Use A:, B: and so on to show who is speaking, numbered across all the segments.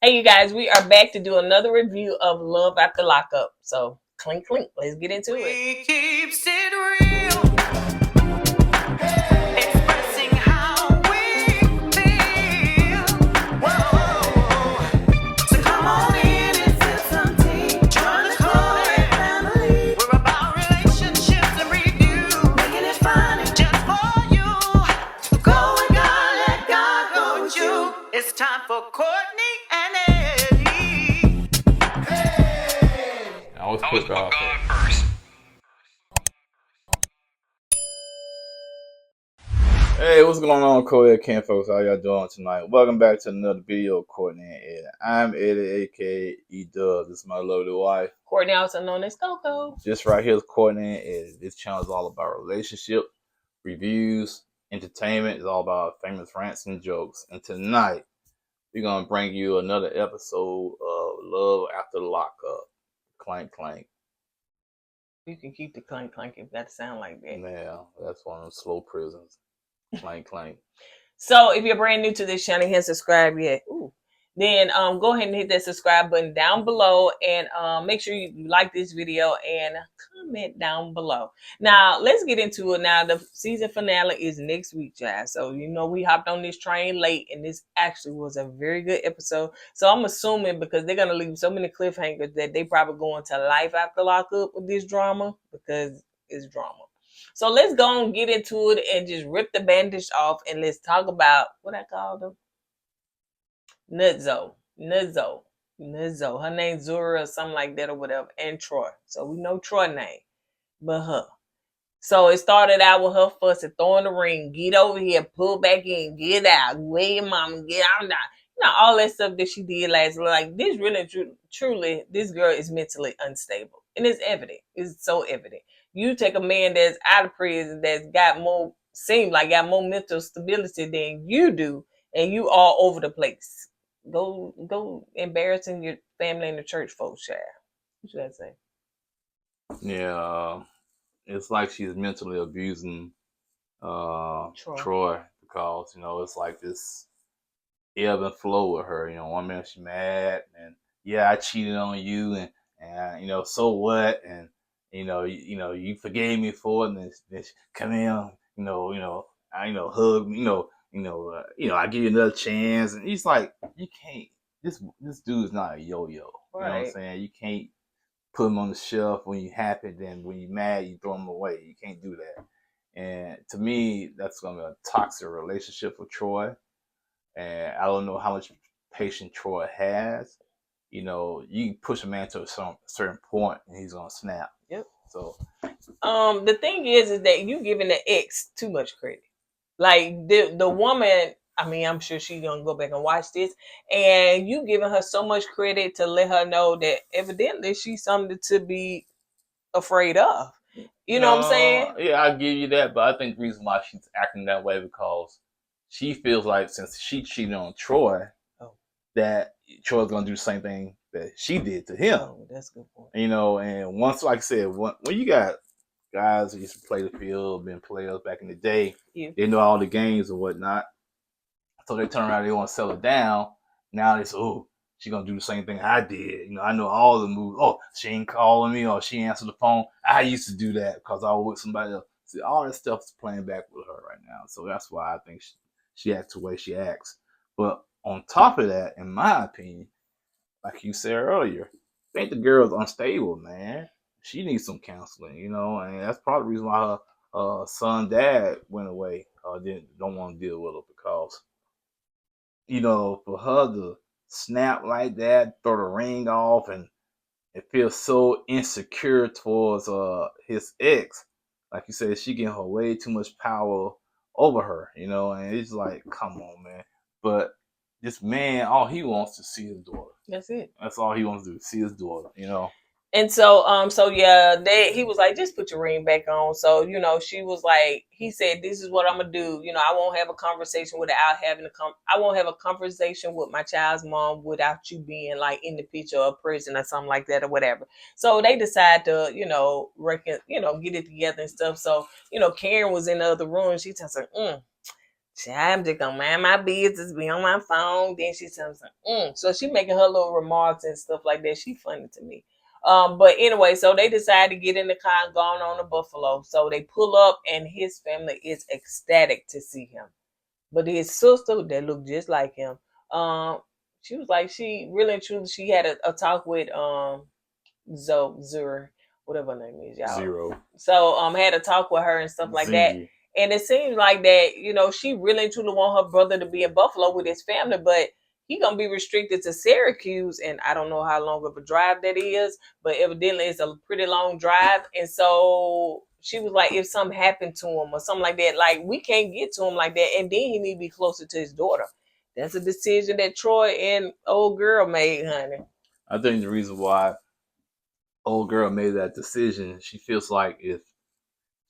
A: Hey, you guys, we are back to do another review of Love After Lockup. So, clink, clink. Let's get into it.
B: We keeps it real, expressing how we feel. Whoa. So come on in and sip some tea. Join the KoEd family. We're about relationships and review, making it fun and just for you. Go with God, let God go with you. It's time for Kourtney and Eddie.
C: I always put God first. Hey, what's going on, KoEd Camp folks? How y'all doing tonight? Welcome back to another video of Kourtney and Eddie. I'm Eddie, aka E-Dub. This is my lovely wife.
A: Kourtney, also known as Coco.
C: Just right here is Kourtney and Eddie. This channel is all about relationship, reviews, entertainment. It's all about famous rants and jokes. And tonight, we're going to bring you another episode of Love After Lockup. Clank, clank.
A: You can keep the clink, clink if that sound like that.
C: Yeah, that's one of them slow prisons. Clank, clank.
A: So, if you're brand new to this channel and haven't subscribed yet, then go ahead and hit that subscribe button down below and make sure you like this video and comment down below. Now, let's get into it. Now, the season finale is next week, guys. So, we hopped on this train late and this actually was a very good episode. So, I'm assuming because they're going to leave so many cliffhangers that they probably go into life after lockup with this drama because it's drama. So let's go and get into it and just rip the bandage off and let's talk about what I call them. Nutzo. Her name's Zurah or something like that or whatever. And Troy. So we know Troy's name. But her. So it started out with her fussing, throwing the ring, get over here, pull back in, get out, wait your mama, get out now. All that stuff that she did last, like this really, truly, this girl is mentally unstable. And it's evident. It's so evident. You take a man that's out of prison, that's got more, seems like got more mental stability than you do, and you all over the place. Go embarrassing your family and the church folks, child. What should I say?
C: Yeah, it's like she's mentally abusing Troy because it's like this ebb and flow with her. One minute she's mad and yeah, I cheated on you and so what? And you forgave me for it, and then she come in, hug me, I give you another chance, and he's like, you can't. This dude's not a yo-yo.
A: Right.
C: You know what I'm saying? You can't put him on the shelf when you're happy, then when you're mad, you throw him away. You can't do that. And to me, that's going to be a toxic relationship with Troy. And I don't know how much patience Troy has. You can push a man to a certain point and he's going to snap.
A: Yep.
C: So,
A: the thing is that you giving the ex too much credit. Like the woman, I mean, I'm sure she's gonna go back and watch this, and you giving her so much credit to let her know that evidently she's something to be afraid of. You know what I'm saying?
C: Yeah, I give you that, but I think the reason why she's acting that way because she feels like since she cheated on Troy, that Troy's gonna do the same thing that she did to him.
A: Oh, that's a good point.
C: And once, like I said, when you got guys who used to play the field, been players back in the day, they know all the games and whatnot. So they turn around, they want to settle down. Now they say, oh, she gonna do the same thing I did. I know all the moves. Oh, she ain't calling me or she answered the phone. I used to do that because I was with somebody else. See, all that stuff is playing back with her right now. So that's why I think she acts the way she acts. But on top of that, in my opinion, like you said earlier, I think the girl's unstable, man. She needs some counseling, and that's probably the reason why her son dad went away. Don't want to deal with her because, for her to snap like that, throw the ring off, and it feels so insecure towards his ex. Like you said, she getting her way too much power over her, and it's like, come on, man. But this man, all he wants to see his daughter.
A: That's it.
C: That's all he wants to do, see his daughter,
A: And so, yeah, he was like, just put your ring back on. So, she was like, he said, this is what I'm gonna do. I won't have a conversation without having I won't have a conversation with my child's mom without you being like in the picture or prison or something like that or whatever. So they decide to, get it together and stuff. So, Karen was in the other room. She tells her, I'm just gonna mind my business, be on my phone. Then she says, So she making her little remarks and stuff like that. She funny to me. But anyway, so they decide to get in the car and gone on to Buffalo. So they pull up and his family is ecstatic to see him. But his sister that looked just like him, she was like, she really and truly, she had a talk with Zurah, whatever her name is, y'all.
C: Zero.
A: So had a talk with her and stuff like that. And it seems like that, she really and truly want her brother to be in Buffalo with his family, but he gonna be restricted to Syracuse, and I don't know how long of a drive that is, but evidently it's a pretty long drive. And so she was like, if something happened to him or something like that, like we can't get to him like that, and then he need to be closer to his daughter. That's a decision that Troy and old girl made, honey.
C: I think the reason why old girl made that decision, she feels like if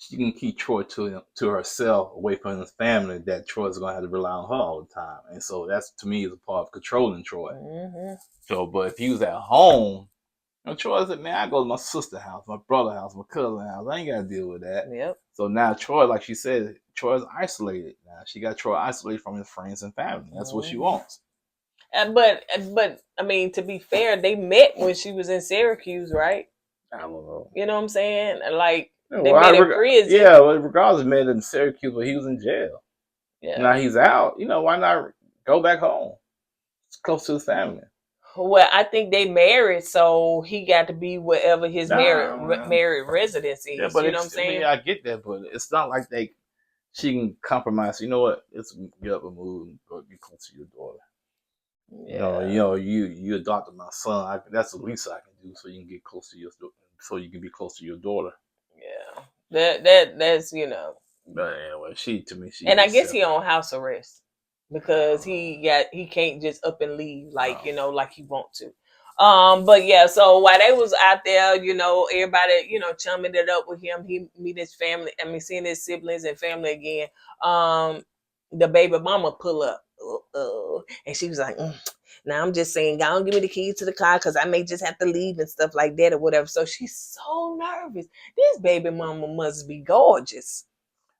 C: she can keep Troy to herself, away from his family, that Troy's gonna have to rely on her all the time, and so that's, to me, is a part of controlling Troy.
A: Mm-hmm.
C: So, but if he was at home, Troy said, "Man, I go to my sister's house, my brother's house, my cousin's house. I ain't gotta deal with that."
A: Yep.
C: So now Troy, like she said, Troy's isolated. Now she got Troy isolated from his friends and family. That's what she wants.
A: But I mean, to be fair, they met when she was in Syracuse, right?
C: I don't know.
A: You know what I'm saying? Like
C: Yeah,
A: they met in prison.
C: Yeah, well, regardless, met in Syracuse, but he was in jail.
A: Yeah.
C: Now he's out. Why not go back home? It's close to his family.
A: Well, I think they married, so he got to be wherever his married residence is.
C: Yeah, but
A: you know what I'm saying?
C: I get that, but it's not like she can compromise. You know what? Let's get up and move and go get close to your daughter. Yeah. You adopted my son. That's the least I can do, so you can get close to so you can be close to your daughter.
A: Yeah, that's
C: But anyway, she
A: and I guess he on house arrest because he can't just up and leave like like he want to. But yeah, so while they was out there, everybody, chumming it up with him, he meet his family. I mean, seeing his siblings and family again. The baby mama pull up, and she was like, "Now I'm just saying, y'all give me the keys to the car because I may just have to leave and stuff like that or whatever." So she's so nervous. This baby mama must be gorgeous.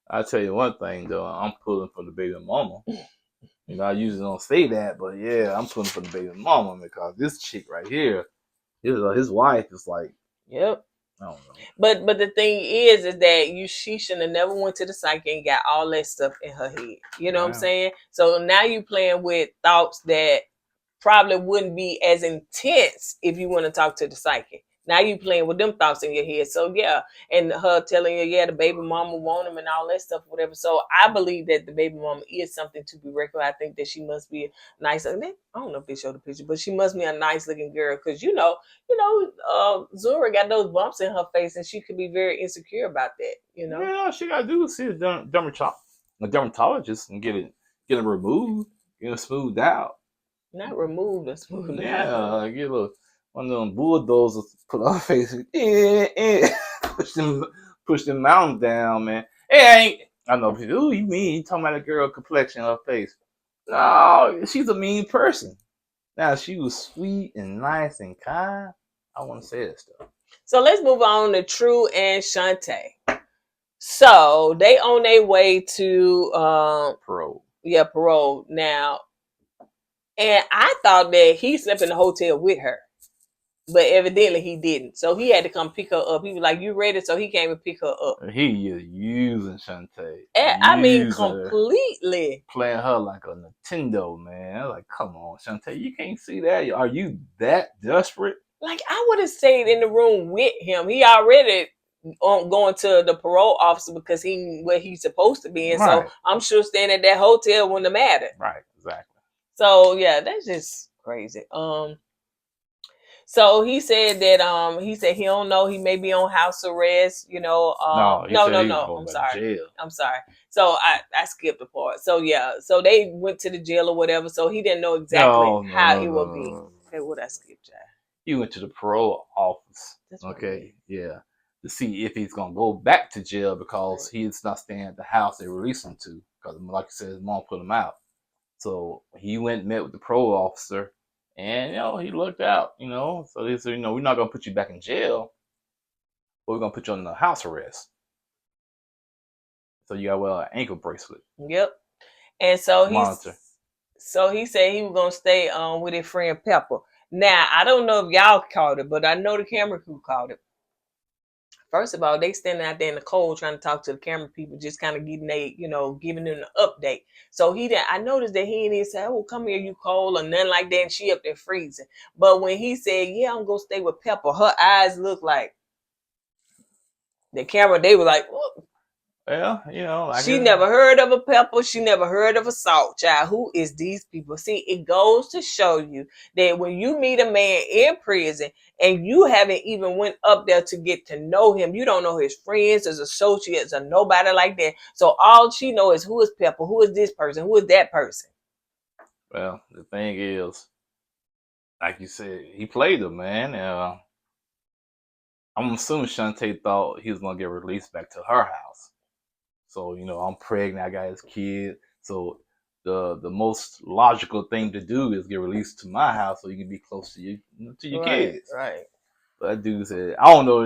C: I'll tell you one thing though, I'm pulling for the baby mama. I usually don't say that, but yeah, I'm pulling for the baby mama because this chick right here, his wife is like,
A: yep.
C: I don't know.
A: But the thing is that she shouldn't have never went to the psych and got all that stuff in her head. You know what I'm saying? So now you playing with thoughts that probably wouldn't be as intense if you want to talk to the psychic. Now you playing with them thoughts in your head. So yeah, and her telling you, the baby mama want him and all that stuff, whatever. So I believe that the baby mama is something to be reckoned. I think that she must be a nice. I don't know if they showed the picture, but she must be a nice looking girl because Zurah got those bumps in her face, and she could be very insecure about that.
C: Yeah, all she gotta do is see a dermatologist and get it removed, get it smoothed out.
A: Not removed, and smoothed out.
C: Yeah, get one of them bulldozers put on her face. Push them mountains down, man. I know people. Ooh, you mean you talking about a girl complexion on her face? No, she's a mean person. Now she was sweet and nice and kind. I want to say that stuff.
A: So let's move on to Trey and Shante. So they on their way to
C: parole.
A: Yeah, parole now. And I thought that he slept in the hotel with her. But evidently he didn't. So he had to come pick her up. He was like, "You ready?" So he came and pick her up.
C: He is using Shante.
A: I mean, completely.
C: Playing her like a Nintendo, man. I was like, come on, Shante, you can't see that? Are you that desperate?
A: Like, I would have stayed in the room with him. He already going to the parole officer because he where he's supposed to be. And so I'm sure staying at that hotel wouldn't have mattered.
C: Right, exactly.
A: So, yeah, that's just crazy. So he said that he don't know, he may be on house arrest, No. I'm sorry. I'm sorry. So I skipped the part. So yeah, so they went to the jail or whatever. So he didn't know exactly how it would be. Okay, what I skipped, Jack?
C: He went to the parole office. Okay, yeah, to see if he's gonna go back to jail because he's not staying at the house they released him to. Because like you said, his mom put him out. So he went and met with the parole officer. And, he looked out, So they said, we're not going to put you back in jail, but we're going to put you on the house arrest. So you got, an ankle bracelet.
A: Yep. And so
C: Monitor.
A: he said he was gonna stay with his friend Pepper. Now I don't know if y'all caught it, but I know the camera crew caught it. First of all, they standing out there in the cold trying to talk to the camera people, just kind of giving giving them an update. So I noticed that he didn't say, "Oh, come here, you cold," or nothing like that. And she up there freezing. But when he said, "Yeah, I'm gonna stay with Pepper," her eyes looked like the camera. They were like, "Whoa."
C: Well,
A: She never heard of a Pepper. She never heard of a Salt, child. Who is these people? See, it goes to show you that when you meet a man in prison and you haven't even went up there to get to know him, you don't know his friends, his associates, or nobody like that. So all she knows is who is Pepper, who is this person, who is that person.
C: Well, the thing is, like you said, he played her, man. I'm assuming Shante thought he was gonna get released back to her house. So, I'm pregnant, I got his kid. So the most logical thing to do is get released to my house so you can be close to your kids.
A: Right.
C: But that dude said, I don't know,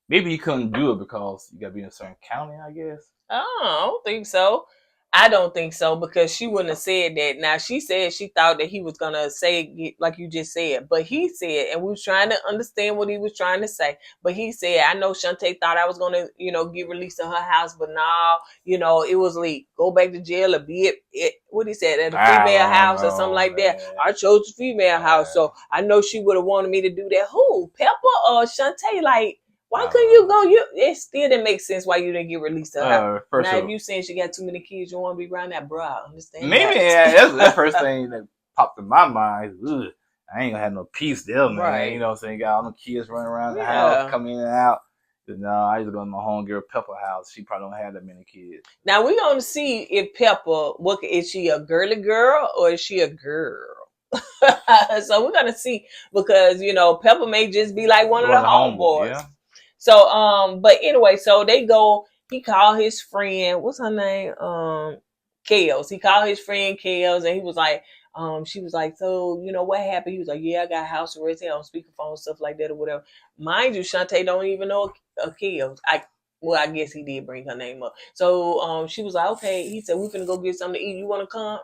C: maybe he couldn't do it because you gotta be in a certain county, I guess.
A: Oh, I don't think so. I don't think so because she wouldn't have said that. Now she said she thought that he was gonna say like you just said, but he said, and we was trying to understand what he was trying to say. But he said, I know Shante thought I was gonna, get released to her house, but now, it was like go back to jail or be it what he said at a female house or something like that. I chose the female house, so I know she would have wanted me to do that. Who, Pepper or Shante? Like, why couldn't you go? It still didn't make sense why you didn't get released to her. Now, if you saying she got too many kids, you want to be around that, bro, I understand.
C: Maybe that's the first thing that popped in my mind. Ugh, I ain't gonna have no peace there, man.
A: Right.
C: You know what I'm saying? Got all the kids running around the house, coming in and out. No, I used to go to my homegirl Pepper house. She probably don't have that many kids.
A: Now we're gonna see if Pepper, is she a girly girl or is she a girl? So we're gonna see because Pepper may just be like one of the homeboys. Yeah. So but anyway, so they go. He called his friend. What's her name? Kales. He called his friend Kales, and he was like, she was like, so what happened? He was like, yeah, I got house arrest on speakerphone, stuff like that or whatever. Mind you, Shante don't even know Kales. I guess he did bring her name up. So she was like, okay. He said, we're finna go get something to eat. You want to come?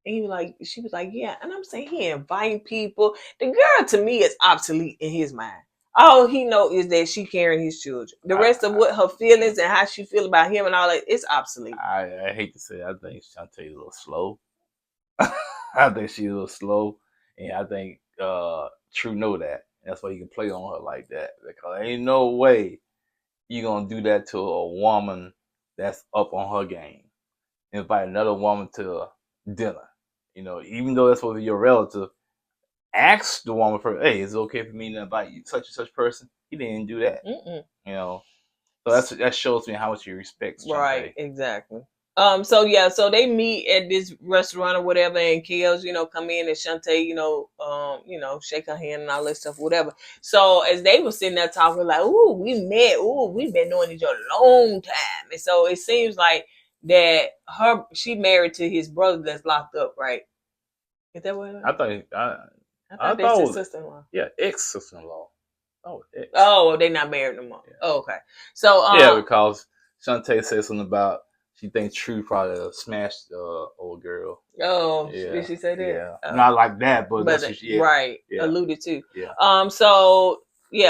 A: And she was like, yeah. And I'm saying he inviting people. The girl to me is obsolete in his mind. All he know is that she carrying his children. The rest of what her feelings and how she feel about him and all that, it's obsolete.
C: I hate to say it, I think Shante is a little slow. I think she's a little slow. And I think True know that. That's why he can play on her like that. Because ain't no way you gonna do that to a woman that's up on her game. Invite another woman to dinner. Even though that's supposed to be your relative, ask the woman first, hey, is it okay for me to invite you such and such person? He didn't do that. So that shows me how much he respects Shante.
A: Right, exactly. So they meet at this restaurant or whatever, and Kels, come in and Shante, shake her hand and all that stuff, whatever. So as they were sitting there talking, like, ooh, we met, ooh, we've been knowing each other a long time. And so it seems like that she married to his brother that's locked up, right? Is that what?
C: I thought
A: that's his sister-in-law.
C: Yeah, ex-sister-in-law. Oh, ex.
A: Oh, they're not married no more. Yeah. Oh, okay. So
C: because Shante said something about she thinks True probably smashed old girl.
A: Oh, yeah. Did she say that?
C: Yeah, not like that, but that's what she
A: alluded to.
C: Yeah.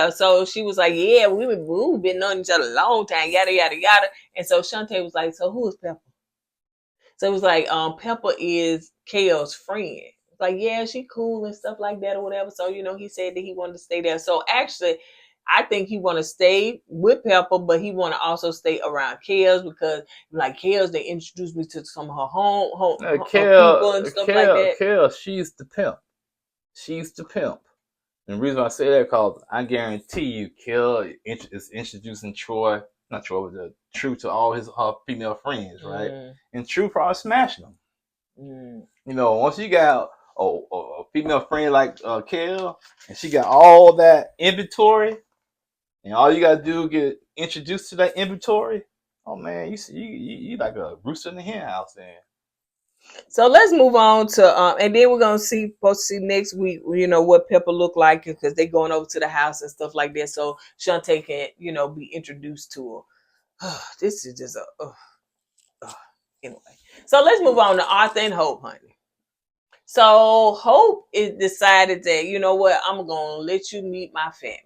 A: So she was like, yeah, we've been knowing each other a long time, yada yada yada. And so Shante was like, so who is Pepper? So it was like, Pepper is Kale's friend. Like, yeah, she cool and stuff like that or whatever. So, he said that he wanted to stay there. So actually, I think he want to stay with Pepper, but he want to also stay around Kels because, like, Kels, they introduced me to some of her home people and stuff like that.
C: Kels, she's the pimp. She's the pimp. And the reason I say that because I guarantee you, Kel is introducing True to all her female friends, right? And True probably smashing them. Once you got a female friend like Kel, and she got all that inventory, and all you gotta do is get introduced to that inventory. Oh man, you like a rooster in the hen house then.
A: So let's move on to and then we're supposed to see next week, what Pepper look like because they going over to the house and stuff like that. So Shante can, be introduced to her. This is just anyway. So let's move on to Arthur and Hope, honey. So Hope is decided that, you know what, I'm gonna let you meet my family.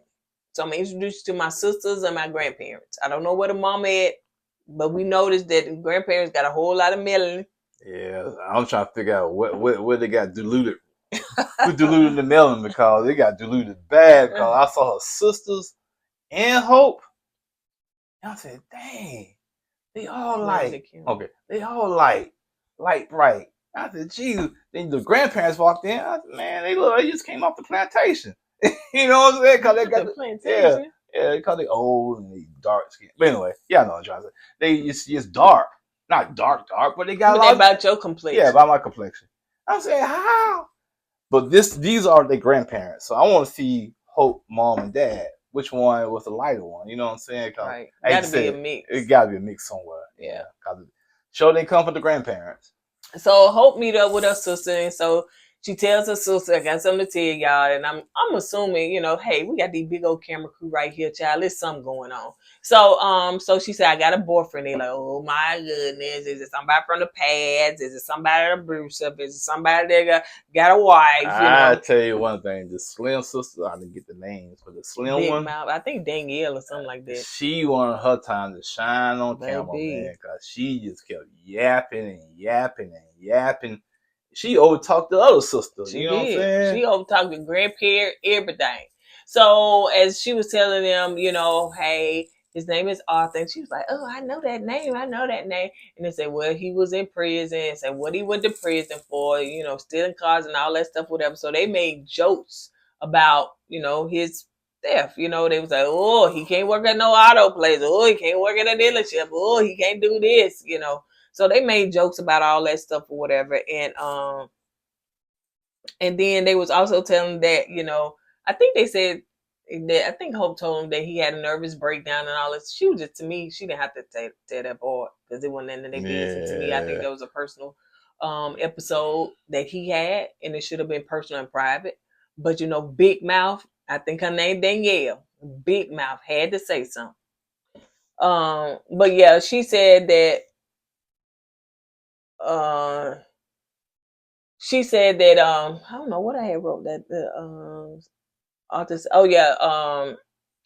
A: So I'm gonna introduce you to my sisters and my grandparents. I don't know where the mama at, but we noticed that the grandparents got a whole lot of melanin.
C: Yeah, I'm trying to figure out what they got diluted. Who diluted the melon, because they got diluted bad, because I saw her sisters and Hope. And I said, dang, they all okay, they all bright. I said, geez. Then the grandparents walked in. I said, man, they just came off the plantation. You know what I'm saying? Because they got
A: the plantation.
C: Yeah, because they old and they dark skin. But anyway, yeah, I know what I'm trying to say. They just dark. Not dark, but they got a lot
A: about your complexion.
C: Yeah, about my complexion. I'm saying, how? But these are their grandparents. So I want to see Hope, mom, and dad. Which one was the lighter one? You know what I'm saying?
A: Right. Gotta be a mix.
C: It gotta be a mix somewhere.
A: Yeah.
C: Show they come from the grandparents.
A: So Hope meet up with her sister, and so she tells her sister, I got something to tell y'all. And I'm assuming, you know, hey, we got these big old camera crew right here, child. There's something going on. So she said, I got a boyfriend. They're like, oh my goodness, is it somebody from the pads? Is it somebody that Bruce up? Is it somebody that got a wife?
C: I tell you one thing, the slim sister, I didn't get the names, but the slim
A: big
C: one,
A: mouth, I think Danielle or something like that.
C: She wanted her time to shine on camera, man, because she just kept yapping and yapping and yapping. She overtalked the other sister. You know what I'm saying?
A: She overtalked the grandparent, everything. So as she was telling them, you know, hey, his name is Arthur. And she was like, oh, I know that name. And they said, well, he was in prison. And said, what he went to prison for, you know, stealing cars and all that stuff, whatever. So they made jokes about, you know, his theft. You know, they was like, oh, he can't work at no auto place. Oh, he can't work at a dealership. Oh, he can't do this, you know. So they made jokes about all that stuff or whatever. And then they was also telling that, you know, I think they said that, I think Hope told him that he had a nervous breakdown and all this. She was just, to me, she didn't have to tell that part because it wasn't in their business. To me, I think that was a personal episode that he had, and it should have been personal and private. But, you know, Big Mouth, I think her name Danielle, Big Mouth had to say something. But yeah, she said that I don't know what I had wrote that the Arthur. Oh yeah,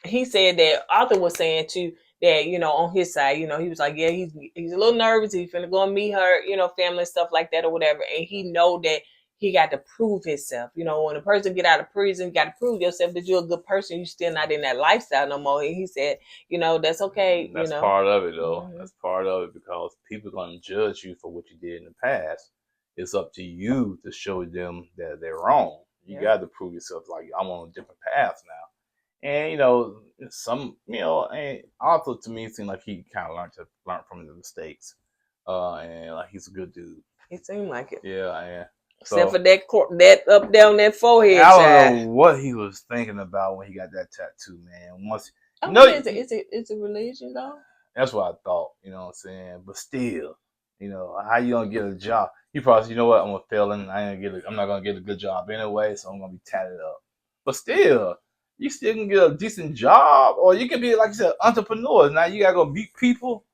A: he said that Arthur was saying too that, you know, on his side, you know, he was like, yeah, he's a little nervous. He's finna go and meet her, you know, family and stuff like that or whatever, and he know that he got to prove himself. You know, when a person get out of prison, you got to prove yourself that you're a good person. You're still not in that lifestyle no more. And he said, you know, that's okay.
C: That's part of it, though. Mm-hmm. That's part of it, because people are going to judge you for what you did in the past. It's up to you to show them that they're wrong. You got to prove yourself, like, I'm on a different path now. And, you know, and Arthur, to me, seemed like he kind of learned from the mistakes. And like, he's a good dude.
A: It seemed like it.
C: Yeah.
A: Except for that up down that forehead.
C: I don't know what he was thinking about when he got that tattoo, man.
A: It's a religion though.
C: That's what I thought. You know what I'm saying? But still, you know, how you gonna get a job? You probably, you know what? I'm a felon. I'm not gonna get a good job anyway, so I'm gonna be tatted up. But still, you still can get a decent job, or you can be, like you said, entrepreneur. Now you gotta go meet people,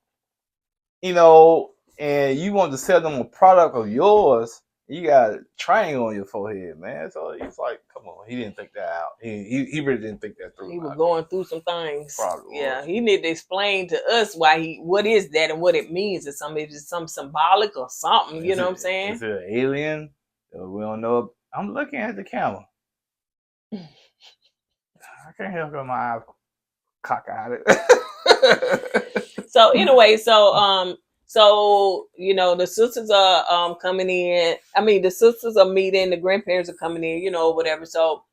C: you know, and you want to sell them a product of yours. You got a triangle on your forehead, man. So he's like, come on. He didn't think that out. He really didn't think that through.
A: He was going through some things.
C: Probably was.
A: He need to explain to us what is that and what it means. Is it some symbolic or something? You know what I'm saying?
C: Is it an alien? We don't know. I'm looking at the camera. I can't help it. My eyes cock at it.
A: So anyway, so, you know, the sisters are coming in. I mean, the sisters are meeting. The grandparents are coming in, you know, whatever. So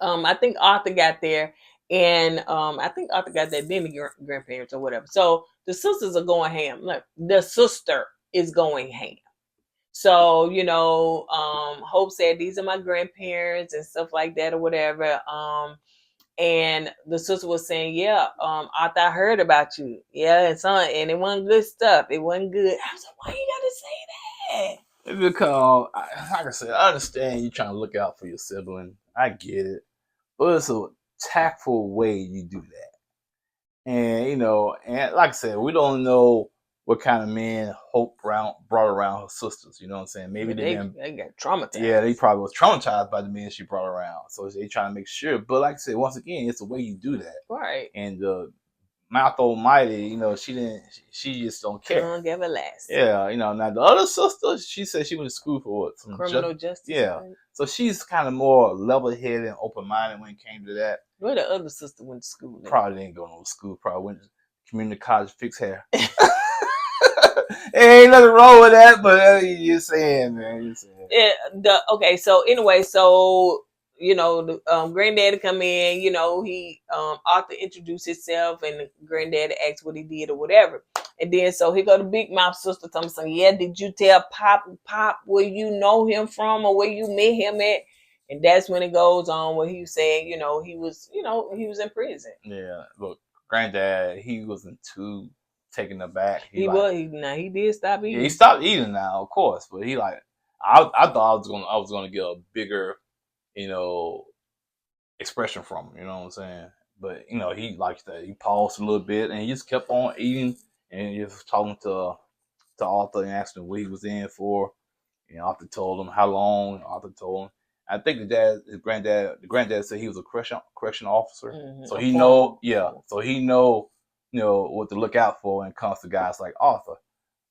A: I think Arthur got there. And I think Arthur got there, then the grandparents or whatever. So the sisters are going ham. Look, the sister is going ham. So, you know, Hope said, these are my grandparents and stuff like that or whatever. And the sister was saying, yeah, Arthur, I heard about you. Yeah, and it wasn't good stuff. It wasn't good. I was like, why you gotta say that?
C: Because, like I said, I understand you trying to look out for your sibling. I get it. But it's a tactful way you do that. And, you know, and like I said, we don't know what kind of men Hope brought around her sisters. You know what I'm saying? Maybe
A: they got traumatized.
C: Yeah, they probably was traumatized by the men she brought around. So they trying to make sure. But like I said, once again, it's the way you do that.
A: Right.
C: And Mouth Almighty, you know, she just don't care.
A: Tongue everlasting.
C: Yeah, you know. Now the other sister, she said she went to school for what? Some
A: criminal justice.
C: Yeah. So she's kind of more level-headed and open-minded when it came to that.
A: Where the other sister went to school?
C: Probably didn't go to school. Probably went to community college, fix hair. Ain't nothing wrong with that, but you're saying, man. You're saying.
A: Okay, so anyway, so you know, the granddaddy come in, you know, he Arthur introduced himself and the granddaddy asked what he did or whatever. And then so he go to Big Mouth sister tell me something, yeah, did you tell Pop where you know him from or where you met him at? And that's when it goes on where he was saying, you know, he was in prison.
C: Yeah, look, granddad, he wasn't too taken aback.
A: He did stop eating.
C: Yeah, he stopped eating now, of course, but he like I thought I was gonna get a bigger, you know, expression from him, you know what I'm saying? But you know, he like that. He paused a little bit and he just kept on eating and he was talking to Arthur and asking what he was in for. And Arthur told him how long. Arthur told him. I think the granddad said he was a correction officer, so he know, so he know, you know, what to look out for when it comes to guys like Arthur.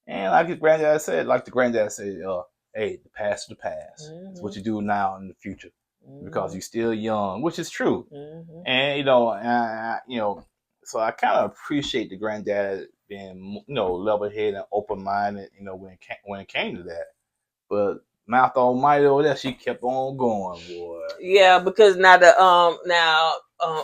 C: And like his granddad said, hey, the past is the past. It's what you do now in the future because you're still young, which is true. And you know, so I kind of appreciate the granddad being, you know, level-headed and open-minded, you know, when it came to that. But Mouth Almighty over there, she kept on going, boy.
A: Yeah, because now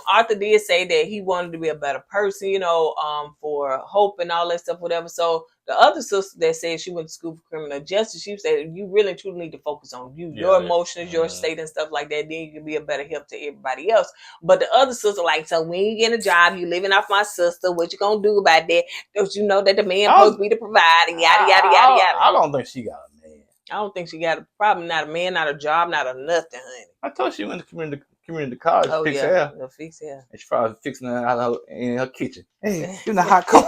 A: Arthur did say that he wanted to be a better person, you know, for Hope and all that stuff, whatever. So the other sister that said she went to school for criminal justice, she said you really truly need to focus on you, your emotions, your state and stuff like that. Then you can be a better help to everybody else. But the other sister, like, so when you get a job, you living off my sister, what you gonna do about that? Don't you know that the man supposed to be the provider? Yada yada yada yada.
C: I don't think she got a man.
A: I don't think she got probably not a man, not a job, not a nothing, honey.
C: I told she went to community college to fix hair.
A: Fix hair.
C: And she probably fixing her in her kitchen. Hey, in the hot coat.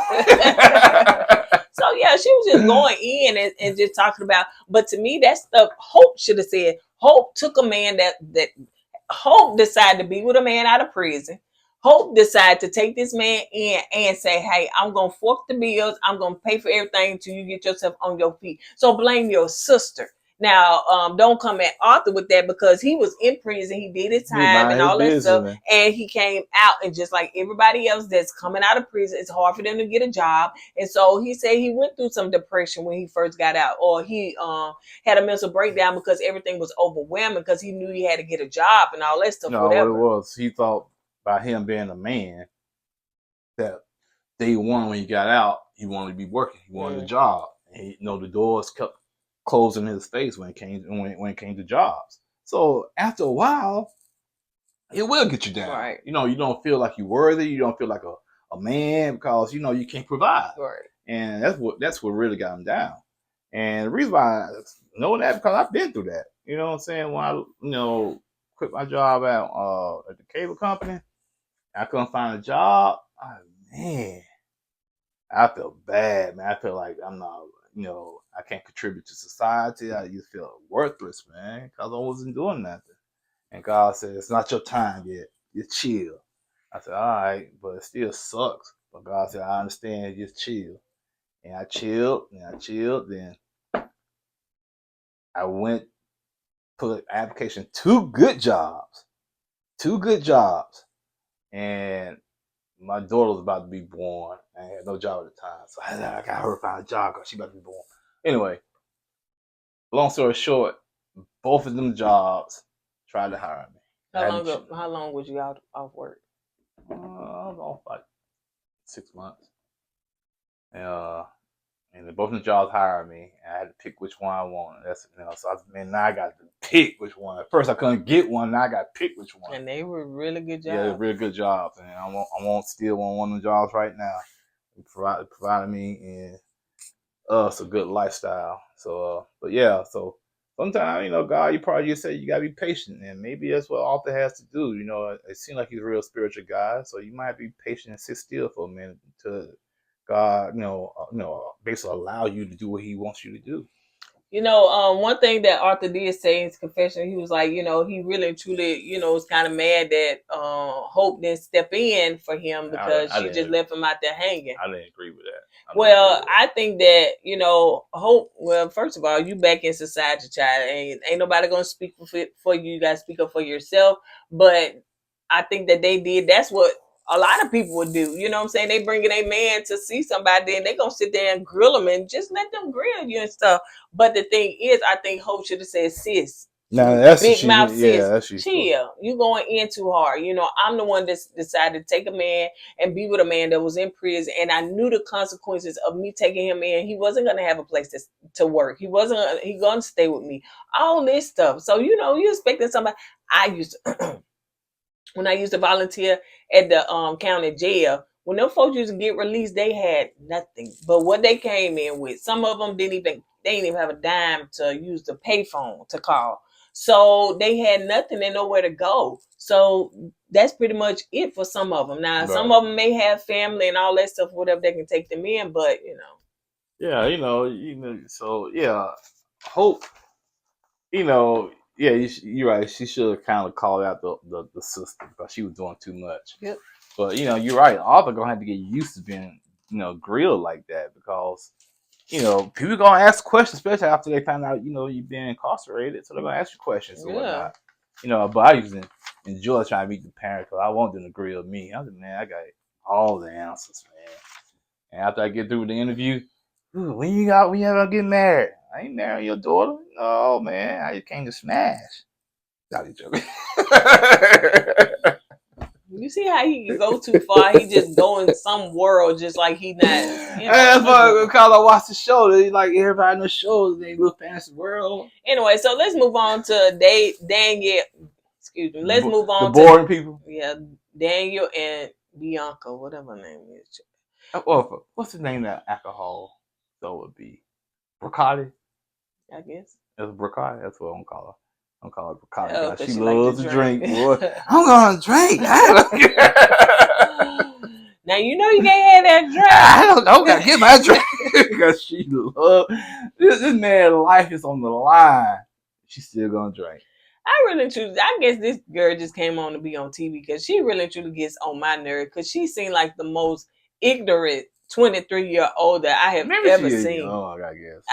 A: So yeah, she was just going in and just talking about. But to me, that stuff Hope should have said. Hope took a man that Hope decided to be with a man out of prison. Hope decided to take this man in and say, hey, I'm going to fork the bills. I'm going to pay for everything until you get yourself on your feet. So blame your sister. Now, don't come at Arthur with that because he was in prison. He did his time and all that stuff. And he came out, and just like everybody else that's coming out of prison, it's hard for them to get a job. And so he said he went through some depression when he first got out, or he had a mental breakdown because everything was overwhelming because he knew he had to get a job and all that stuff.
C: No, whatever. What it was, he thought by him being a man that day one when he got out, he wanted to be working. He wanted a job. And he, you know, the doors kept closing his face when it came to jobs. So after a while, it will get you down.
A: Right.
C: You know, you don't feel like you're worthy. You don't feel like a man because you know you can't provide.
A: Right.
C: And that's what really got him down. And the reason why I know that because I've been through that. You know what I'm saying? When I quit my job at the cable company, I couldn't find a job. Oh, man, I feel bad, man. I feel like I'm not, I can't contribute to society. I just feel worthless, man, because I wasn't doing nothing. And God said, it's not your time yet. Just chill. I said, all right, but it still sucks. But God said, I understand. Just chill. And I chilled, Then I went, put an application, two good jobs. And my daughter was about to be born. I had no job at the time. So I got her to find a job because she about to be born. Anyway, long story short, both of them jobs tried to hire me.
A: How long was you out of work?
C: I don't know, like 6 months. And both of the jobs hired me, and I had to pick which one I wanted. Now I got to pick which one. At first I couldn't get one, now I got to pick which one.
A: And they were really good jobs.
C: Yeah, they're really good jobs, and I still want one of the jobs right now. It provided me and us a good lifestyle. So, but yeah, so sometimes, God, you probably just say you gotta be patient, and maybe that's what Arthur has to do. It seems like he's a real spiritual guy, so you might be patient and sit still for a minute God, basically allow you to do what He wants you to do.
A: One thing that Arthur did say in his confession, he was like, he really and truly, was kind of mad that Hope didn't step in for him because she just left him out there hanging.
C: I didn't agree with that.
A: I think that, Hope, well, first of all, you back in society, child. Ain't nobody going to speak for you. You got to speak up for yourself. But I think that they did. That's what a lot of people would do. You know what I'm saying? They bringing a man to see somebody and they going to sit there and grill them and just let them grill you and stuff. But the thing is, I think Hope should have said, sis.
C: No, that's
A: big mouth sis.
C: Yeah, that's
A: chill. You going in too hard. I'm the one that decided to take a man and be with a man that was in prison, and I knew the consequences of me taking him in. He wasn't gonna have a place to work. He wasn't. He gonna stay with me. All this stuff. So you expecting somebody. I used to, when I used to volunteer at the county jail. When them folks used to get released, they had nothing but what they came in with. Some of them didn't even have a dime to use the payphone to call. So they had nothing and nowhere to go. So that's pretty much it for some of them. Now, some of them may have family and all that stuff, whatever, they can take them in, but
C: Yeah, so yeah, Hope, yeah, you're right. She should have kind of called out the sister because she was doing too much.
A: Yep.
C: But you're right. Arthur gonna have to get used to being grilled like that because people gonna ask questions, especially after they find out you've been incarcerated. So they're gonna ask you questions and whatnot. But I used to enjoy trying to meet the parents because I want them to grill me. I was like, man, I got all the answers, man. And after I get through with the interview, when you ever get married? I ain't marrying your daughter. No, man, I just came to smash. Not joking.
A: You see how he can go too far? He just go in some world just like he not.
C: That's why because I watch the show. They like everybody in the show. They little fantasy world.
A: Anyway, so let's move on to Daniel. Excuse me. Let's move on
C: the boring people.
A: Yeah, Daniel and Bianca, whatever her name is.
C: Well, what's the name of that alcohol? So it would be Bacardi.
A: I guess
C: It's Bacardi. That's what I'm calling her. I'm calling her Bacardi.
A: Oh,
C: she
A: loves
C: to drink. Boy. I'm gonna drink.
A: Now you know you can't have that drink.
C: I don't know. Gotta get my drink because she loves this man's life is on the line. She's still gonna drink.
A: I guess this girl just came on to be on TV because she really truly gets on my nerve because she seemed like the most ignorant 23-year-old that I have ever seen.
C: Young,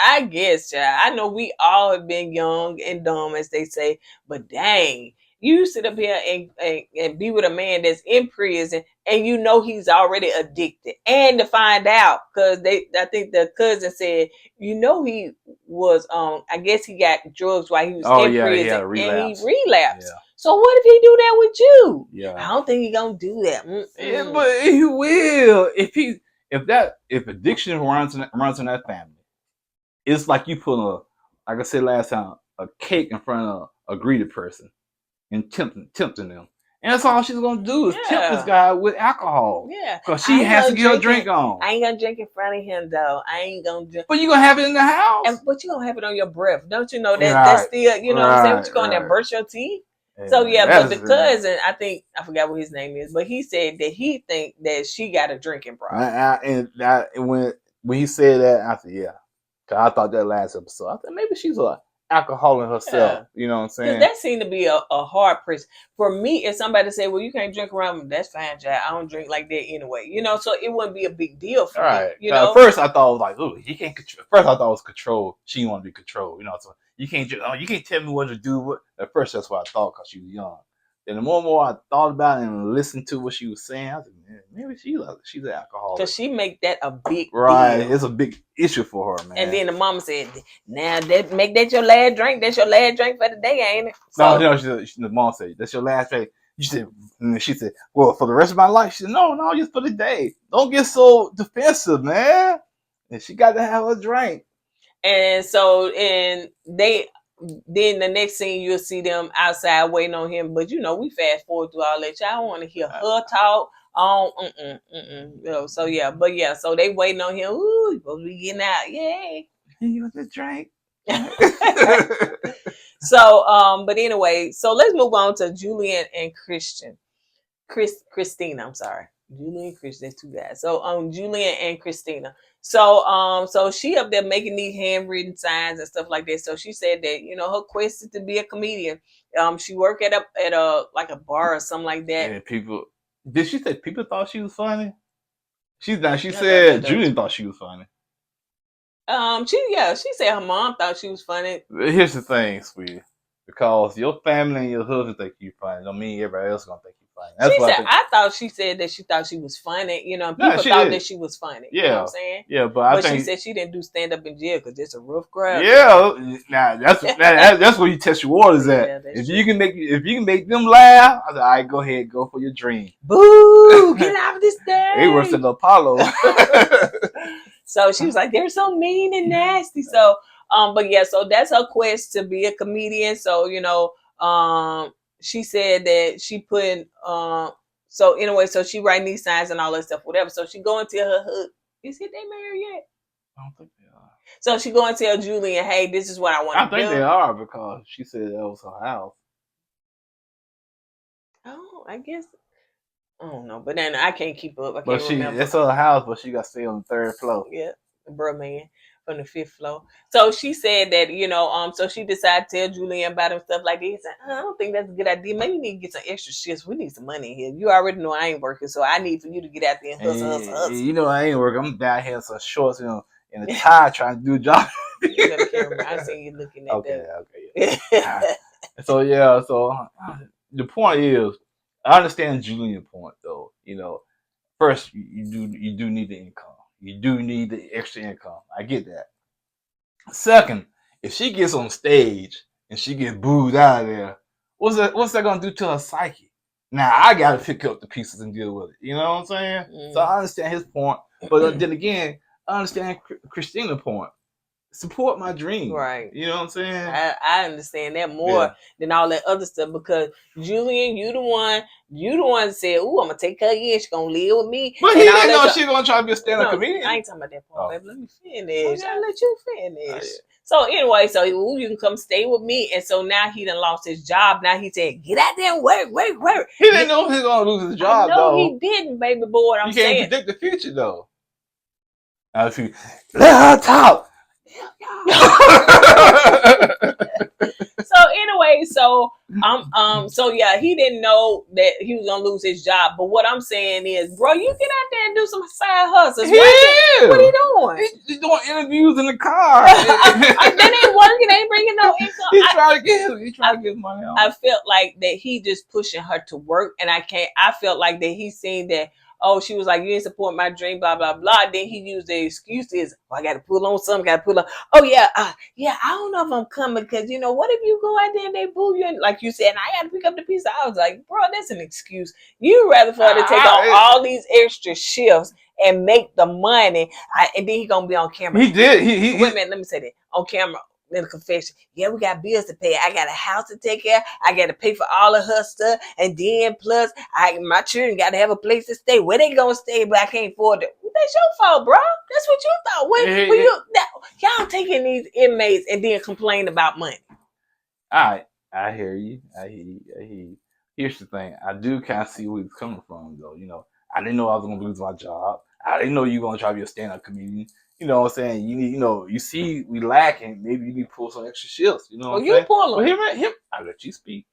A: I guess, child. I know we all have been young and dumb, as they say, but dang, you sit up here and be with a man that's in prison and he's already addicted. And to find out, because I think the cousin said, he was, I guess he got drugs while he was in prison and he relapsed. Yeah. So what if he do that with you? Yeah. I don't think he gonna do that.
C: Yeah, but he will. If addiction runs in that family, it's like you put like I said last time, a cake in front of a greedy person and tempting them. And that's all she's gonna do is tempt this guy with alcohol. Yeah. Because she has to get her drink on.
A: I ain't gonna drink in front of him though. I ain't gonna drink.
C: But you're gonna have it in the house.
A: But you're gonna have it on your breath. Don't you know that that's still, what I'm saying? What you gonna brush your teeth? Yeah, so but the cousin, I think I forgot what his name is, but he said that he think that she got a drinking problem.
C: And when he said that, I said, yeah, because I thought that last episode, I thought maybe she's an alcoholic herself. You know what I'm saying?
A: That seemed to be a hard person for me. If somebody said, "Well, you can't drink around me," that's fine, Jack. I don't drink like that anyway. So it wouldn't be a big deal for me.
C: At first, I thought it was like, "Oh, he can't control." At first, I thought it was control. She didn't want to be controlled. So you can't tell me what to do. At first, that's what I thought because she was young. Then the more and more I thought about it and listened to what she was saying, I was like, man, maybe she's an alcoholic.
A: Because she make that a big
C: deal. It's a big issue for her, man.
A: And then the mama said, now make that your last drink. That's your last drink for the day, ain't it? So,
C: no, the mom said, that's your last drink. She said, well, for the rest of my life? She said, no, just for the day. Don't get so defensive, man. And she got to have a drink.
A: And so, then the next scene you'll see them outside waiting on him. But we fast forward through all that. Y'all want to hear her talk on so they waiting on him. Ooh, you supposed to be getting out. Yay.
C: You want to drink?
A: So but anyway, so let's move on to Julian and Christina, I'm sorry. Julian and Chris, that's two guys. So Julian and Christina. So she up there making these handwritten signs and stuff like that. So she said that, her quest is to be a comedian. She worked at a like a bar or something like that.
C: And people, did she say people thought she was funny? She
A: I
C: said Julian thought she was funny.
A: She said her mom thought she was funny.
C: Here's the thing, sweetie. Because your family and your husband think you funny, don't mean everybody else gonna think you funny. That's what
A: She said that she thought she was funny, and people thought that she was funny.
C: Yeah.
A: You know what I'm saying?
C: Yeah, but
A: she said she didn't do stand up in jail because it's a rough crowd.
C: Yeah, now that's where you test your waters at.
A: Yeah,
C: if you can make them laugh, I said, all right, go ahead, go for your dream.
A: Boo! Get out of this thing.
C: They worse than Apollo.
A: So she was like, they're so mean and nasty. So, but yeah, so that's her quest to be a comedian. So, she said that she put in, so anyway, so she writing these signs and all that stuff, whatever. So she go and tell her hood, is it they married yet?
C: I don't think they are.
A: So she go and tell Julian, hey, this is what I want to do.
C: I think they are because she said that was her house.
A: Oh, I guess. I don't know, but then I can't keep up. I can't remember.
C: It's her house, but she got to stay on the 3rd floor.
A: Yeah, bro, man, from the 5th floor. So she said that, so she decided to tell Julian about him stuff like this. I don't think that's a good idea. Maybe we need to get some extra shifts. We need some money in here. You already know I ain't working, so I need for you to get out there and hustle.
C: You know I ain't working. I'm down here in some shorts, in a tie trying to do a job.
A: I seen you looking at that.
C: Okay. Yeah. So the point is, I understand Julian's point though. First you do need the income. You do need the extra income. I get that. Second, if she gets on stage and she gets booed out of there, what's that gonna do to her psyche? Now I gotta pick up the pieces and deal with it. You know what I'm saying? So I understand his point, but then again, I understand Christina's point. Support my dream.
A: Right.
C: You know what I'm saying?
A: I understand that more than all that other stuff because Julian, you the one said, "Ooh, I'm gonna take her in. She's gonna live with me."
C: But he didn't know she was gonna try to be a stand-up comedian.
A: I ain't talking about that part, baby. Let me finish. I'll let you finish. So anyway, you can come stay with me. And so now he done lost his job. Now he said, get out there and work.
C: He didn't know he was gonna lose his job, though.
A: He didn't, baby boy.
C: You can't predict the future, though. Now, if you let her talk.
A: So anyway, he didn't know that he was gonna lose his job. But what I'm saying is, bro, you get out there and do some side hustles. What are you doing?
C: He's doing interviews in the car.
A: That ain't working. Ain't bringing no income.
C: He trying to get money out.
A: I felt like that he just pushing her to work, and I felt like that he seen that. Oh, she was like, you didn't support my dream, blah, blah, blah. Then he used the excuses. I got to pull on something, got to pull on. Oh, yeah, I don't know if I'm coming because, what if you go out there and they boo you? And like you said, I got to pick up the piece. I was like, bro, that's an excuse. You rather for her to take on all these extra shifts and make the money. And then he going to be on camera.
C: He did.
A: Wait a minute, let me say that. On camera. In the confession, we got bills to pay. I got a house to take care. I got to pay for all of her stuff, and then plus, my children got to have a place to stay. Where they gonna stay? But I can't afford it. Well, that's your fault, bro. That's what you thought. Y'all taking these inmates and then complain about money.
C: All right, I hear you. Here's the thing. I do kind of see where he's coming from, though. I didn't know I was gonna lose my job. I didn't know you were gonna try to be a stand-up comedian. You know what I'm saying? You need, you see we lacking. Maybe you need to pull some extra shifts. You know what I'm saying?
A: Pull them.
C: Well, him. I let you speak.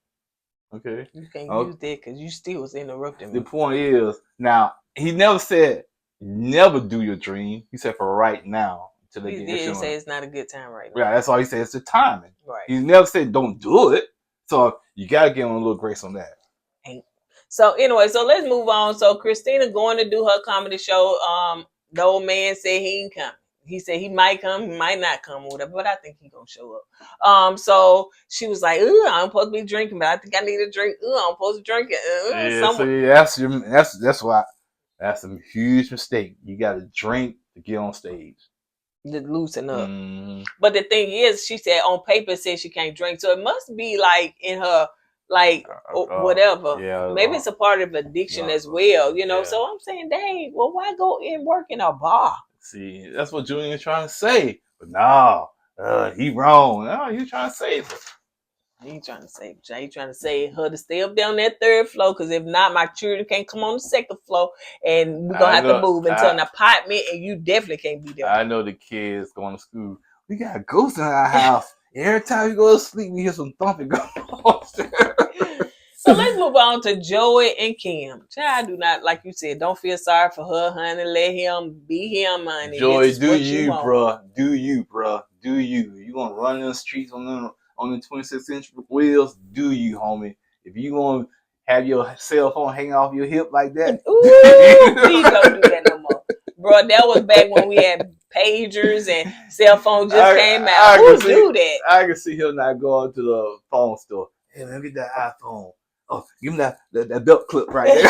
C: Okay.
A: You can't use that because you still was interrupting me.
C: The point is, now, he never said, never do your dream. He said for right now. He
A: did say it's not a good time right now.
C: Yeah, that's all he said. It's the timing.
A: Right.
C: He never said don't do it. So you got to give him a little grace on that.
A: So anyway, let's move on. So Christina going to do her comedy show. The old man said he ain't coming. He said he might come, he might not come, or whatever, but I think he gonna show up. So she was like, I'm supposed to be drinking, but I think I need a drink. I'm supposed to drink it.
C: That's why that's a huge mistake. You got to drink to get on stage.
A: To loosen up. But the thing is, she said on paper it says she can't drink, so it must be like in her. Whatever.
C: Yeah,
A: maybe it's a part of addiction as well, Yeah. So I'm saying, dang, well, why go and work in a bar?
C: See, that's what Julian is trying to say. But no, he wrong. No, he's trying to save her.
A: He trying to say her to stay up down that third floor, because if not, my children can't come on the second floor, and we're gonna have to move into an apartment, and you definitely can't be there.
C: I know the kids going to school. We got ghosts in our house. Every time you go to sleep, we hear some thumping going on.
A: So let's move on to Joey and Kim. Child, do not, like you said, don't feel sorry for her, honey. Let him be him, honey.
C: Joey, do you, bruh. Do you, bruh. Do you. You gonna run in the streets on the 26-inch wheels? Do you, homie. If you gonna have your cell phone hanging off your hip like that.
A: Ooh, please don't do that no more. Bro, that was back when we had pagers and cell phones just came out. Who do that?
C: I can see him not going to the phone store. Hey, man, get that iPhone. Oh, give me that belt clip right there.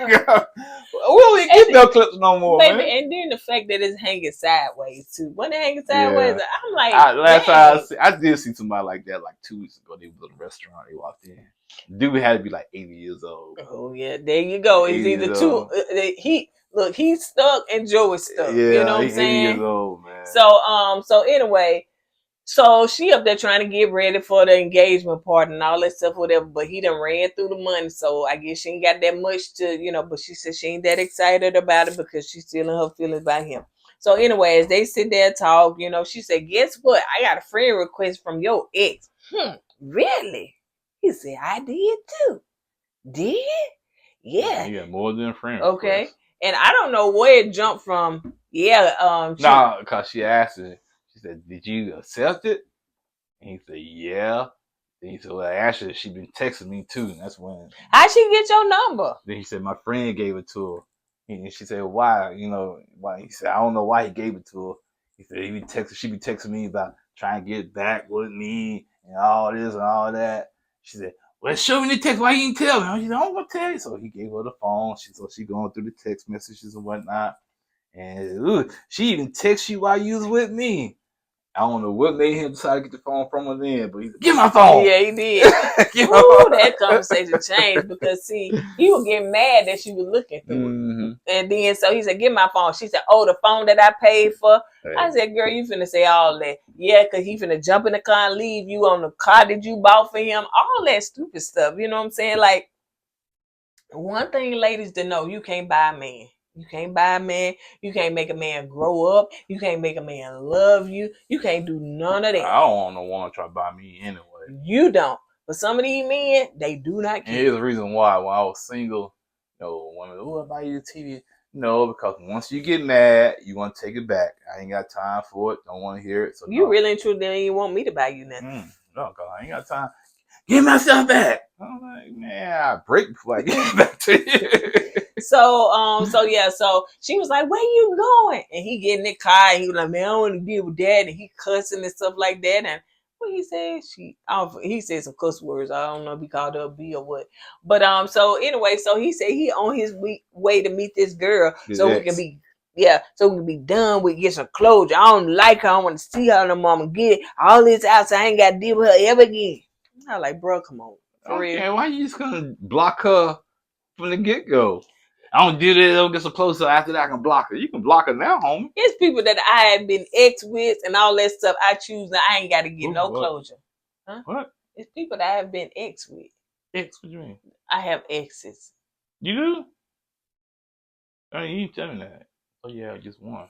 C: We don't even get belt clips no more, baby, man.
A: And then the fact that it's hanging sideways, too. When it hanging sideways, I'm like,
C: last time I did see somebody like that like 2 weeks ago. They was at a restaurant. They walked in. Dude had to be like 80 years old.
A: Oh, yeah. There you go. It's either two. He's stuck and Joey's stuck.
C: Yeah,
A: you know what I'm saying?
C: 80 years old, man.
A: So anyway, so she up there trying to get ready for the engagement part and all that stuff, whatever. But he done ran through the money, so I guess she ain't got that much to, But she said she ain't that excited about it because she's still in her feelings about him. So anyway, as they sit there and talk, she said, "Guess what? I got a friend request from your ex." Really? He said, "I did too." Did? Yeah.
C: You got more than a friend.
A: Okay.
C: Request.
A: And I don't know where it jumped from. Yeah.
C: Because she asked it. She said, "Did you accept it?" And he said, "Yeah." Then he said, "Well, actually, she been texting me too." And that's when.
A: How'd she get your number?
C: Then he said, "My friend gave it to her." And she said, "Why? Why?" He said, "I don't know why he gave it to her." He said, she be texting me about trying to get back with me and all this and all that. She said, "Well, show me the text. Why you didn't tell me?" She said, "I'm going to tell you." So he gave her the phone. She going through the text messages and whatnot. And she even texted you while you was with me. I don't know what made him decide to get the phone from her then, but he said, "Get my phone."
A: Yeah, he did. That conversation changed because, see, he was getting mad that she was looking through it. And then, so he said, "Get my phone." She said, "Oh, the phone that I paid for?" Hey. I said, "Girl, you finna say all that." Yeah, because he finna jump in the car and leave you on the car that you bought for him. All that stupid stuff. You know what I'm saying? Like, one thing, ladies, to know, you can't buy a man. You can't buy a man. You can't make a man grow up. You can't make a man love you. You can't do none of that.
C: I don't want no one to try to buy me anyway.
A: You don't. But some of these men, they do not care.
C: And here's the reason why. When I was single, women, I'll buy you the TV. No, because once you get mad, you want to take it back. I ain't got time for it. Don't want to hear it. So
A: you really and truly didn't even want me to buy you nothing.
C: No, because I ain't got time. Give myself back. I'm like, man, I break before I get it back to you.
A: So she was like, "Where you going?" And he get in the car and he was like, "Man, I don't want to deal with that." And he cussing and stuff like that. And what he said, he said some cuss words. I don't know if he called her a B or what. But so anyway, so he said he on his way to meet this girl so we can be done with, get some closure. I don't like her. I don't want to see her no more. I'm gonna get all this out so I ain't got to deal with her ever again. I like, bro, come on. For real.
C: Why you just gonna block her from the get-go? I don't do that. Don't get so close. So after that, I can block her. You can block her now, homie.
A: It's people that I have been ex with and all that stuff. I choose that I ain't got to get no closure. Huh?
C: What?
A: It's people that I have been ex with.
C: Ex? What do you mean?
A: I have exes.
C: You do? I mean, you tell me that. Oh yeah, just one.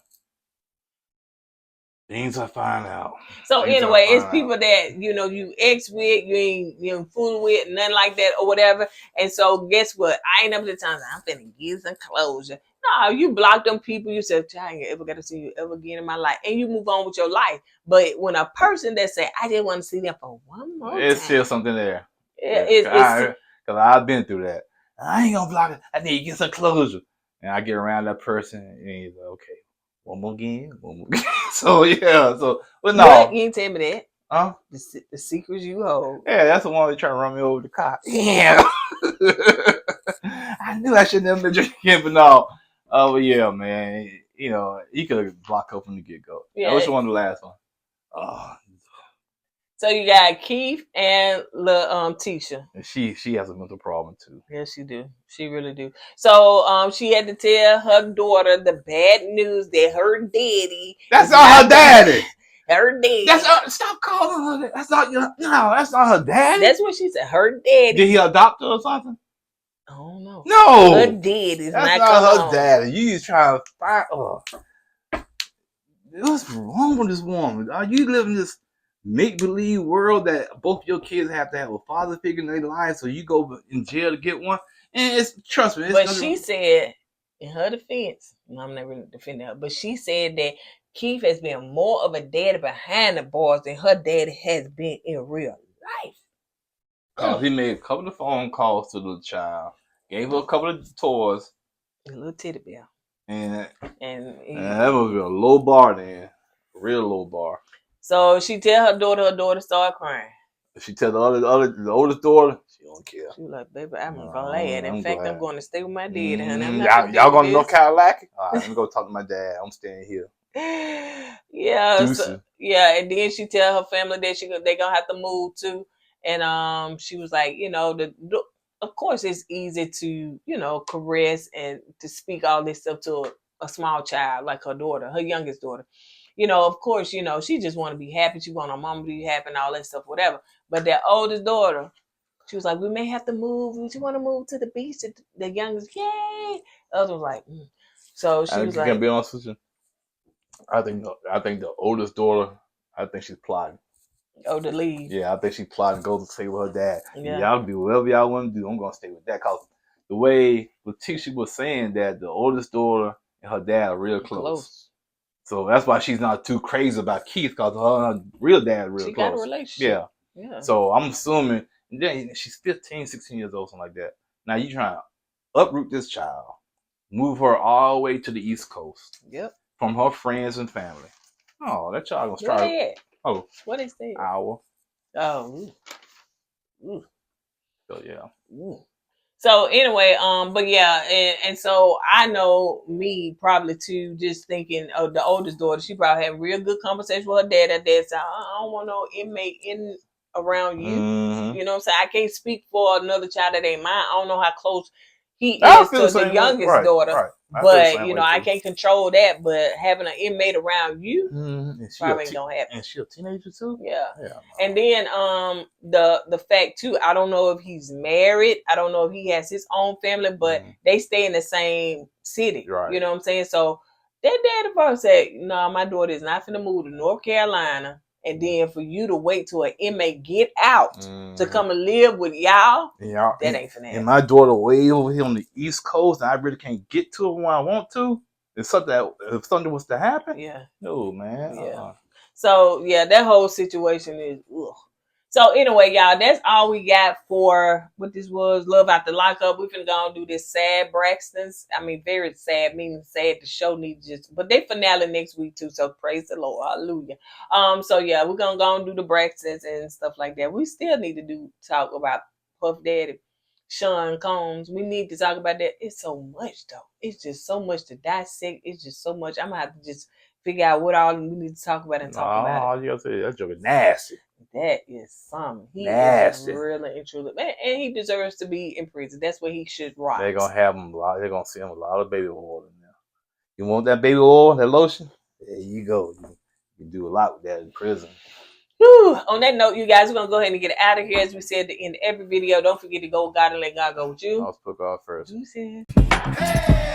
C: Things I find out.
A: So anyway, it's people that you ex with, you ain't fooling with, nothing like that or whatever. And so guess what? I ain't up to the time I'm finna get some closure. No, you block them people. You said, "I ain't ever got to see you ever again in my life," and you move on with your life. But when a person that say, "I just want to see them for one more time,"
C: it's still something there.
A: Because
C: I've been through that. I ain't gonna block it. I need to get some closure, and I get around that person, and he's like, "Okay. One more again. So, yeah. So, but no.
A: What? You ain't tell me that.
C: Huh?
A: The secrets you hold.
C: Yeah, that's the one that trying to run me over the car. Yeah. I knew I shouldn't have been drinking, but no. But yeah, man. You could have blocked her from the get-go. Yeah. Which one the last one?
A: So you got Keith and Latisha.
C: And she has a mental problem too.
A: Yes, she do. She really do. So she had to tell her daughter the bad news that her daddy.
C: That's not her daddy.
A: Her daddy.
C: Stop calling her that. That's not that's not her daddy.
A: That's what she said. Her daddy.
C: Did he adopt her or something?
A: I don't know.
C: No.
A: Her daddy is
C: that's
A: not
C: her daddy. You just trying to find what's wrong with this woman? Are you living this make-believe world that both your kids have to have a father figure in their life, so you go in jail to get one? And trust me.
A: But she said, in her defense, and I'm not really defending her, but she said that Keith has been more of a daddy behind the bars than her daddy has been in real life.
C: He made a couple of phone calls to the child, gave her a couple of toys,
A: a little teddy bear,
C: and that must be a low bar then, a real low bar.
A: So she tell her daughter started crying.
C: She tell the oldest daughter, she don't care.
A: She was like, baby, I'm glad. In fact, I'm going to stay with my daddy.
C: Y'all going to North Carolina? All right, let me go talk to my dad. I'm staying here.
A: Yeah, and then she tell her family that they gonna have to move too. And she was like, of course it's easy to caress and to speak all this stuff to a small child like her daughter, her youngest daughter. Of course, she just want to be happy. She want her mom to be happy and all that stuff, whatever. But that oldest daughter, she was like, we may have to move. We want to move to the beach. The youngest, yay. The other was like, So she was like,
C: can be honest with you. I think the oldest daughter, I think she's plotting.
A: Oh, to leave.
C: Yeah, I think she's plotting to go to stay with her dad.
A: Yeah.
C: Y'all do whatever y'all want to do. I'm gonna stay with that, cause the way Latisha was saying that the oldest daughter and her dad are real close. So that's why she's not too crazy about Keith, because her real dad real close. She got a relationship. Yeah. So I'm assuming, and then she's 15, 16 years old, something like that. Now you trying to uproot this child, move her all the way to the East Coast.
A: Yep.
C: From her friends and family. Oh, that child gonna start. Oh,
A: what is that?
C: Hour.
A: Oh.
C: So yeah.
A: So anyway, but yeah, and so I know me probably too, just thinking of the oldest daughter, she probably had real good conversation with her dad. Her dad said, I don't want no inmate in around you.
C: Mm-hmm.
A: You know what I'm saying? I can't speak for another child that ain't mine. I don't know how close he is to the youngest daughter. Right. But I can't control that. But having an inmate around you probably ain't gonna happen.
C: And she a teenager too.
A: Yeah. And then the fact too, I don't know if he's married. I don't know if he has his own family, but they stay in the same city. Right. You know what I'm saying? So that daddy probably said, "No, my daughter is not finna move to North Carolina." And then for you to wait till an inmate get out to come and live with y'all, that ain't finna happen.
C: And my daughter way over here on the East Coast, and I really can't get to her when I want to. If something was to happen, no, man.
A: Yeah. So that whole situation is. Ugh. So anyway, y'all, that's all we got for what this was. Love After Lockup. We finna go and do this sad Braxton's. I mean, very sad, meaning sad. The show needs but they finale next week too. So praise the Lord, hallelujah. So we're gonna go and do the Braxton's and stuff like that. We still need to talk about Puff Daddy, Sean Combs. We need to talk about that. It's so much though. It's just so much to dissect. It's just so much. I'm gonna have to just figure out what all we need to talk about and talk about.
C: Oh, you gotta say that joke is nasty.
A: That is something. He
C: nasty.
A: Is really and truly, and he deserves to be in prison. That's where he should rot.
C: They're gonna have him. They're gonna see him a lot of baby oil in there. You want that baby oil, that lotion? There you go. You can do a lot with that in prison.
A: Whew. On that note, you guys, we're gonna go ahead and get out of here. As we said in every video, don't forget to go with God and let God go with you.
C: I'll spoke off first.
A: You said. Hey!